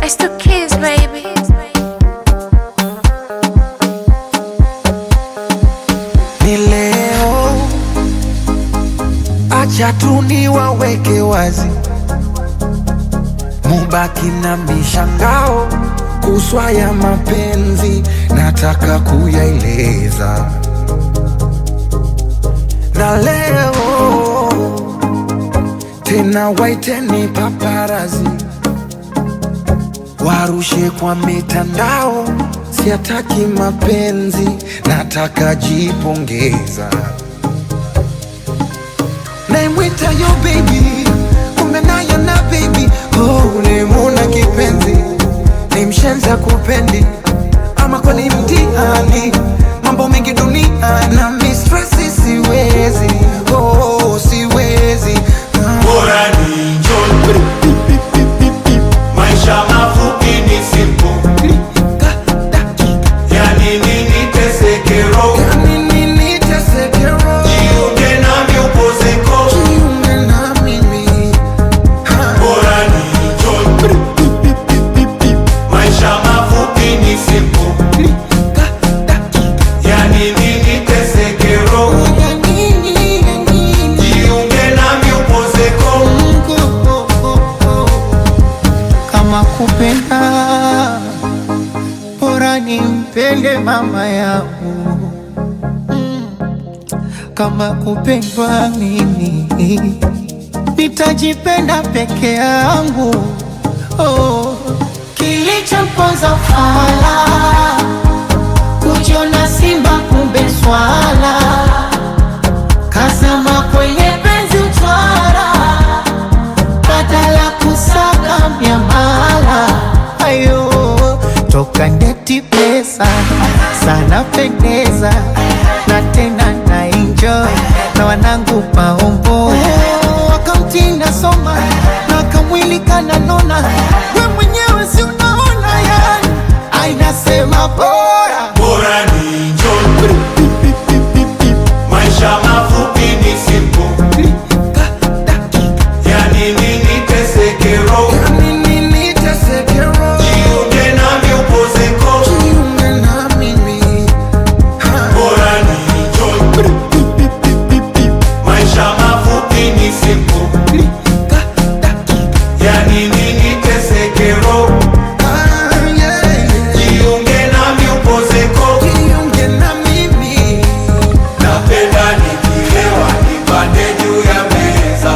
It's the kids, baby. Ni leo, acha tu niwaweke wazi, mubaki na mishangao kuswa ya mapenzi, nataka kuyaeleza. Na leo tena waiteni paparazi, warushe kwa mitandao, siataki mapenzi, nataka jipongeza. Naimwita yo baby, kumbe nayo na baby. Oh, nimuna kipenzi, ni mshenza kupendi, ama kweli mtihani, mambo mengi dunia na mistresi, siwezi, oh, siwezi. Bora ni njoni, maisha mafupi ni simple. Yani nini teseke roho, jiunge nami upozeko. Bora ni njoni, maisha mafupi ni simple. Yani nini teseke roho, jiunge nami upozeko. Kama kupenda, bora nimpende mama yangu. Kama kupendwa mimi, nitajipenda peke yangu. Oh, kilichomponza fala, kujiona simba kumbe swala, kazama kwenye penzi utwara, badala kusaga miamala. Ayo, toka ndeti pesa sana pendeza, na tena na enjoy na wanangu maombo. Wakamtinda soma na kamwili kananona, we mwenyewe si unaona, yani ainasema bora. Bora ni njoni, maisha mafupi ni simple. Yani nini teseke roho, jiunge nami upozeko. Bora ni njoni, maisha mafupi ni simple. Yani nini teseke roho, jiunge nami upozeko. Napenda nikilewa nipande juu ya meza,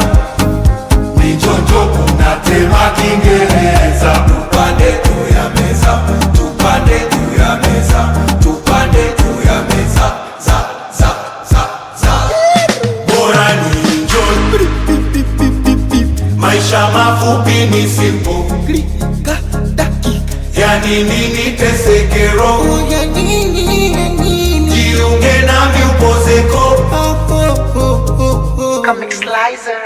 nichonjo kunatema Kiingereza. Tupande juu ya meza, tupande juu ya meza, tupande juu ya meza, za. Bora ni enjoy, maisha mafupi ni simple. Yani nini teseke roho, jiunge nami upozeko. Comic Slicer.